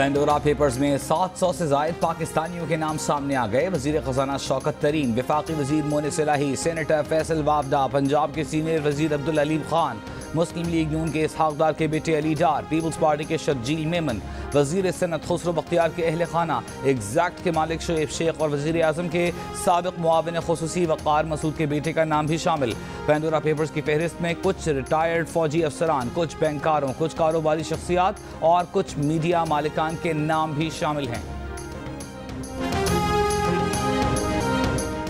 Pandora papers में 700 से ज़ायद पाकिस्तानियों के नाम सामने आ गए। वज़ीर ख़ज़ाना शौकत तरीन, वफाकी वज़ीर मोनिस इलाही, सेनेटर फैसल वाबडा, पंजाब के सीनियर वज़ीर अब्दुल अलीम खान, मुस्लिम लीग नून के इसहाक डार के बेटे अली डार, पीपल्स पार्टी के शर्जील मेमन, वज़ीर सनत खुसरो बख्तियार के अहल खाना, एग्जैक्ट के मालिक शोएब शेख और वज़ीर आज़म के साबिक़ मुआविन ख़ुसूसी वक़ार मसूद के बेटे का नाम भी शामिल। पेंडोरा पेपर्स की फहरिस्त में कुछ रिटायर्ड फौजी अफसरान, कुछ बैंकारों, कुछ कारोबारी शख्सियात और कुछ मीडिया मालिकान के नाम भी शामिल हैं।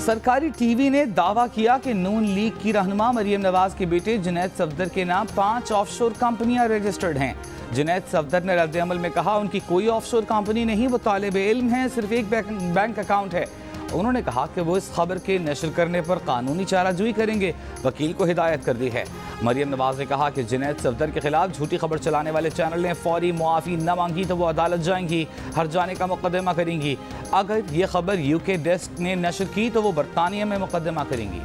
सरकारी टीवी ने दावा किया कि नून लीग की रहनुमा मरियम नवाज के बेटे जुनैद सफदर के नाम 5 ऑफशोर कंपनियां रजिस्टर्ड हैं। जुनैद सफदर ने रद्द-ए-अमल में कहा उनकी कोई ऑफशोर कंपनी नहीं, वो तालिबे इल्म हैं, सिर्फ एक बैंक अकाउंट है। उन्होंने कहा कि वो इस खबर के नशर करने पर कानूनी चाराजोई करेंगे। वकील को हिदायत कर दी है। मरियम नवाज ने कहा कि जुनैद सफदर के खिलाफ झूठी खबर चलाने वाले चैनल ने फौरी मुआफ़ी न मांगी तो वो अदालत जाएंगी, हर जाने का मुकदमा करेंगी। अगर ये खबर यूके डेस्क ने नशर की तो वो बरतानिया में मुकदमा करेंगी।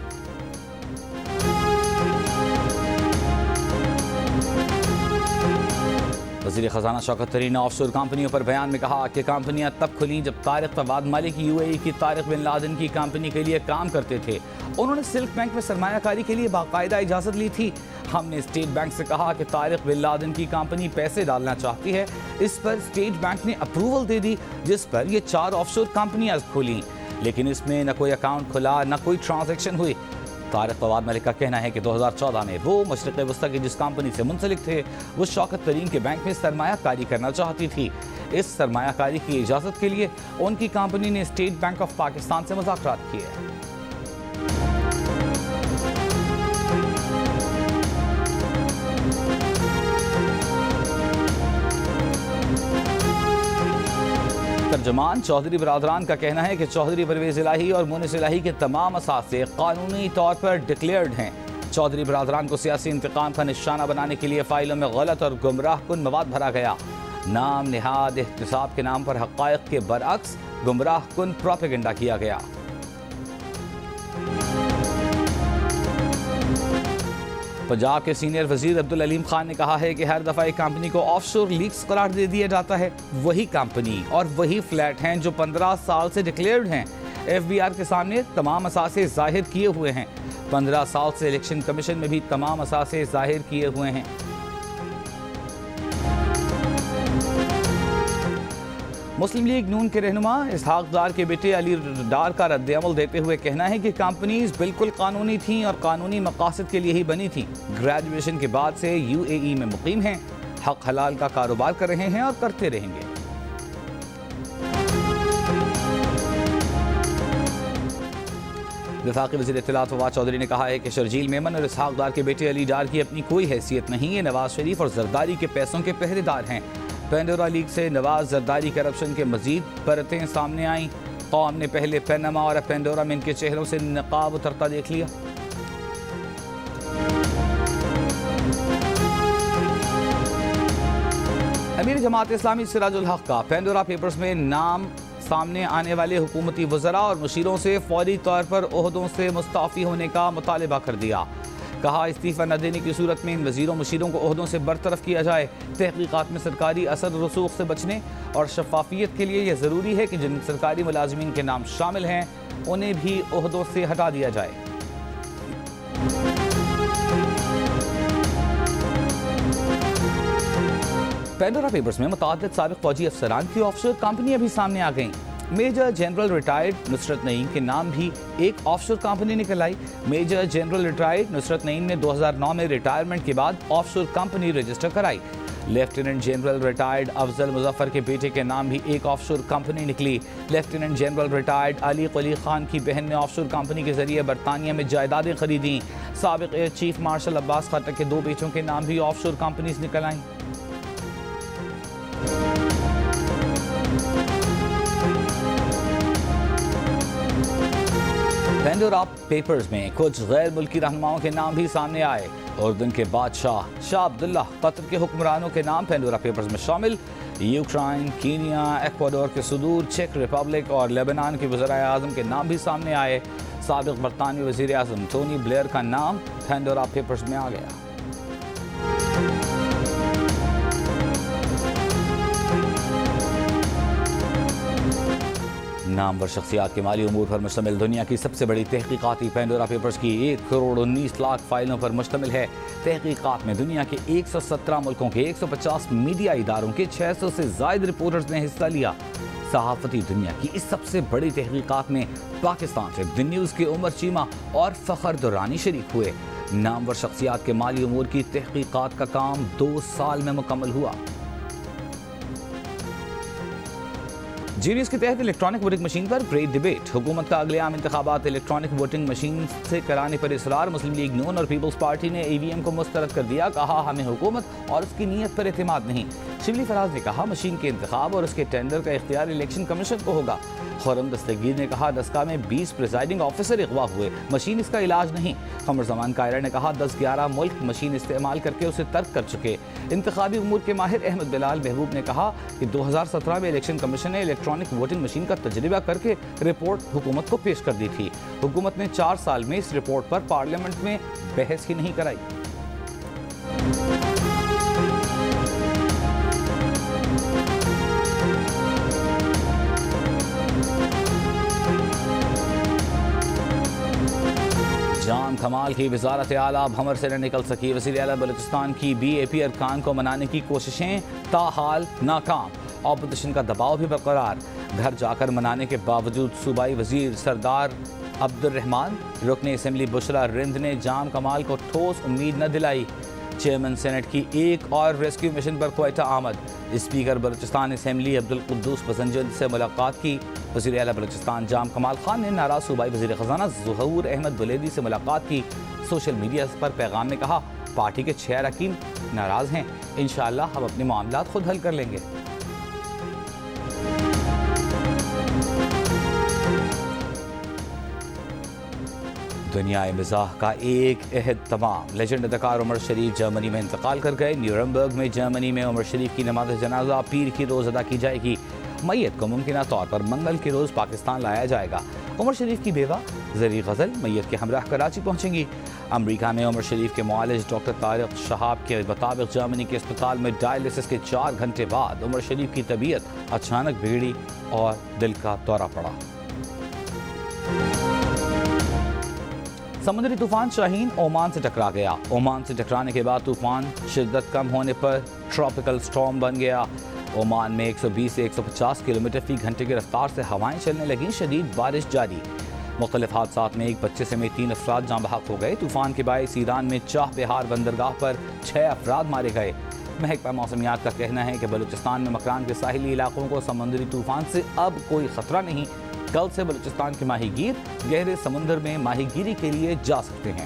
वज़ीर ख़ज़ाना शौकत तरीन ने ऑफशोर कंपनियों पर बयान में कहा कि कंपनियां तब खुलीं जब तारिक फवाद मलिक यूएई की तारिक बिन लादेन की कंपनी के लिए काम करते थे। उन्होंने सिल्क बैंक में सरमायाकारी के लिए बाकायदा इजाज़त ली थी। हमने स्टेट बैंक से कहा कि तारिक बिन लादेन की कंपनी पैसे डालना चाहती है। इस पर स्टेट बैंक ने अप्रूवल दे दी, जिस पर ये 4 ऑफशोर कंपनियां खुलीं, लेकिन इसमें न कोई अकाउंट खुला, न कोई ट्रांजैक्शन हुई। तारिक फवाद मलिक का कहना है कि 2014 में वो मशरिक़ वस्ता की जिस कंपनी से मुंसलिक थे वो शौकत तरीन के बैंक में सरमायाकारी करना चाहती थी। इस सरमायाकारी की इजाज़त के लिए उनकी कंपनी ने स्टेट बैंक ऑफ पाकिस्तान से मुज़ाकरात किए। तर्जमान चौधरी बरादरान का कहना है कि चौधरी परवेज़ इलाही और मोनिस इलाही के तमाम असासे कानूनी तौर पर डिक्लेयर्ड हैं। चौधरी बरादरान को सियासी इंतकाम का निशाना बनाने के लिए फाइलों में गलत और गुमराह कुन मवाद भरा गया। नाम निहाद एहतिसाब के नाम पर हक़ाइक़ के बरअक्स गुमराह कुन प्रोपेगेंडा किया गया। पंजाब के सीनियर वज़ीर अब्दुल अलीम खान ने कहा है कि हर दफ़ा एक कंपनी को ऑफशोर लीक्स करार दे दिया जाता है। वही कंपनी और वही फ्लैट हैं जो 15 साल से डिक्लेयर्ड हैं। FBR के सामने तमाम असासे ज़ाहिर किए हुए हैं। 15 साल से इलेक्शन कमीशन में भी तमाम असासे ज़ाहिर किए हुए हैं। मुस्लिम लीग नून के रहनुमा इसहाक डार के बेटे अली डार का रद्द-ए-अमल देते हुए कहना है कि कंपनीज बिल्कुल कानूनी थीं और कानूनी मकासद के लिए ही बनी थीं। ग्रेजुएशन के बाद से UAE में मुकीम हैं, हक हलाल का कारोबार कर रहे हैं और करते रहेंगे। वफाकी वज़ीर इत्तलात फवाद चौधरी ने कहा है कि शर्जील मेमन और इसहाक डार के बेटे अली डार की अपनी कोई हैसियत नहीं है। नवाज शरीफ और जरदारी के पैसों के पहरेदार हैं। पेंडोरा लीग से नवाज जरदारी करप्शन के मजीद परतें सामने आईं। कौम ने पहले पैनमा और पेंडोरा में इनके चेहरों से नकाब उतरता देख लिया। अमीर जमात इस्लामी सिराजुल हक का पेंडोरा पेपर्स में नाम सामने आने वाले हुकूमती वज़रा और मुशीरों से फौरी तौर पर ओहदों से मुस्ताफ़ी होने का मुतालिबा कर दिया। कहा इस्तीफ़ा न देने की सूरत में इन वज़ीरों मुशीरों को ओहदों से बरतरफ किया जाए। तहक़ीक़ात में सरकारी असर रसूख से बचने और शफ़ाफ़ियत के लिए यह ज़रूरी है कि जिन सरकारी मुलाज़मीन के नाम शामिल हैं उन्हें भी ओहदों से हटा दिया जाए। पेंडोरा पेपर्स में मुताअद्दिद साबिक़ फ़ौजी अफसरान की ऑफशोर कंपनियां भी सामने आ गईं। Major general retired Nusrat Naeem के नाम भी एक ऑफशोर कंपनी निकल आई। Major general retired Nusrat Naeem ने 2009 में रिटायरमेंट के बाद ऑफशोर कंपनी रजिस्टर कराई। Lieutenant general retired Afzal Muzaffar के बेटे के नाम भी एक ऑफशोर कंपनी निकली। Lieutenant general retired Ali Quli Khan की बहन ने ऑफशोर कंपनी के जरिए बरतानिया में जायदादें खरीदी। साबिक़ air chief marshal Abbas Khattak के 2 बेटों के नाम भी ऑफशोर कंपनीज निकल आईं। पेंडोरा पेपर्स में कुछ गैर मुल्की रहनुमाओं के नाम भी सामने आए। उर्दन के बादशाह शाह अब्दुल्ला कतर के हुक्मरानों के नाम पेंडोरा पेपर्स में शामिल। यूक्रेन, कीनिया, एक्वाडोर के सुदूर, चेक रिपब्लिक और लेबनान के वज़ीर आज़म के नाम भी सामने आए। साबिक़ बरतानवी वज़ीर आज़म टोनी ब्लेयर का नाम पेंडोरा पेपर्स में आ गया। نامور شخصیات کے مالی امور پر مشتمل دنیا کی سب سے بڑی تحقیقاتی پینڈورا پیپرز کی 1 کروڑ 19 لاکھ فائلوں پر مشتمل ہے۔ تحقیقات میں دنیا کے 117 ملکوں کے 150 میڈیا اداروں کے 600 سے زائد رپورٹرز نے حصہ لیا۔ صحافتی دنیا کی اس سب سے بڑی تحقیقات میں پاکستان سے دی نیوز کے عمر چیمہ اور فخر دورانی شریک ہوئے۔ نامور شخصیات کے مالی امور کی تحقیقات کا کام 2 سال میں مکمل ہوا۔ جی نیوز کے تحت الیکٹرانک ووٹنگ مشین پر گریٹ ڈیبیٹ، حکومت کا اگلے عام انتخابات الیکٹرانک ووٹنگ مشین سے کرانے پر اصرار۔ مسلم لیگ نون اور پیپلز پارٹی نے ای وی ایم کو مسترد کر دیا، کہا ہمیں حکومت اور اس کی نیت پر اعتماد نہیں۔ شبلی فراز نے کہا مشین کے انتخاب اور اس کے ٹینڈر کا اختیار الیکشن کمیشن کو ہوگا۔ خرم دستگیر نے کہا دسکا میں 20 پریزائڈنگ آفیسر اغوا ہوئے، مشین اس کا علاج نہیں۔ قمر زمان قائرہ نے کہا 10-11 ملک مشین استعمال کر کے اسے ترک کر چکے۔ انتخابی امور کے ماہر احمد بلال محبوب نے کہا کہ 2017 میں الیکشن کمیشن نے الیکٹرانک ووٹنگ مشین کا تجربہ کر کے رپورٹ حکومت کو پیش کر دی تھی۔ حکومت نے 4 سال میں اس رپورٹ پر پارلیمنٹ میں بحث ہی نہیں کرائی۔ جان کمال کی وزارت اعلیٰ بھنور سے نہ نکل سکی۔ وزیر اعلیٰ بلوچستان کی بی اے پی ارکان کو منانے کی کوششیں تاحال ناکام، اپوزیشن کا دباؤ بھی برقرار۔ گھر جا کر منانے کے باوجود صوبائی وزیر سردار عبد الرحمان رکن اسمبلی بشرا رند نے جان کمال کو ٹھوس امید نہ دلائی۔ چیئرمین سینٹ کی ایک اور ریسکیو مشن پر کوئٹہ آمد، اسپیکر بلوچستان اسمبلی عبد القدوس بزنجد سے ملاقات کی۔ وزیر اعلیٰ بلوچستان جام کمال خان نے ناراض صوبائی وزیر خزانہ ظہور احمد بلیدی سے ملاقات کی۔ سوشل میڈیا پر پیغام میں کہا پارٹی کے 6 اراکین ناراض ہیں، انشاءاللہ ہم اپنے معاملات خود حل کر لیں گے۔ دنیائے مزاح کا ایک عہد تمام، لیجنڈ اداکار عمر شریف جرمنی میں انتقال کر گئے۔ نیورمبرگ میں جرمنی میں عمر شریف کی نماز جنازہ پیر کی روز ادا کی جائے گی۔ میت کو ممکنہ طور پر منگل کی روز پاکستان لایا جائے گا۔ عمر شریف کی بیوہ زری غزل میت کے ہمراہ کراچی پہنچیں گی۔ امریکہ میں عمر شریف کے معالج ڈاکٹر طارق شہاب کے مطابق جرمنی کے اسپتال میں ڈائلیسس کے 4 گھنٹے بعد عمر شریف کی طبیعت اچانک بگڑی اور دل کا دورہ پڑا۔ سمندری طوفان شاہین عمان سے ٹکرا گیا۔ عمان سے ٹکرانے کے بعد طوفان شدت کم ہونے پر ٹراپیکل سٹارم بن گیا۔ عمان میں 120 سے 150 کلومیٹر فی گھنٹے کی رفتار سے ہوائیں چلنے لگیں، شدید بارش جاری۔ مختلف حادثات میں ایک بچے سمیت 3 افراد جاں بحق ہو گئے۔ طوفان کے باعث ایران میں چاہ بہار بندرگاہ پر 6 افراد مارے گئے۔ محکمہ موسمیات کا کہنا ہے کہ بلوچستان میں مکران کے ساحلی علاقوں کو سمندری طوفان سے اب کوئی خطرہ نہیں۔ کل سے بلوچستان کے ماہی گیر گہرے سمندر میں ماہی گیری کے لیے جا سکتے ہیں۔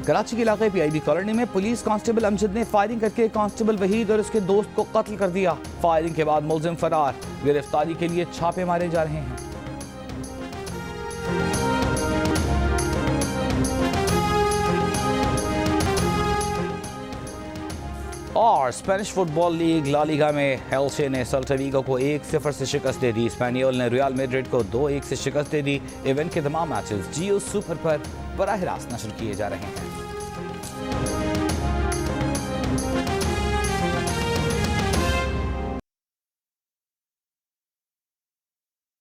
کراچی کے علاقے پی آئی بی کالونی میں پولیس کانسٹیبل امجد نے فائرنگ کر کے کانسٹیبل وحید اور اس کے دوست کو قتل کر دیا۔ فائرنگ کے بعد ملزم فرار، گرفتاری کے لیے چھاپے مارے جا رہے ہیں۔ اور اسپینش فٹ بال لیگ لا لیگا میں ہیلچے نے سیلٹا ویگو کو 1-0 سے شکست دے دی۔ اسپینیول نے ریال میڈرڈ کو 2-1 سے شکست دے دی۔ ایونٹ کے تمام میچز جیو سپر پر براہ راست نشر کیے جا رہے ہیں۔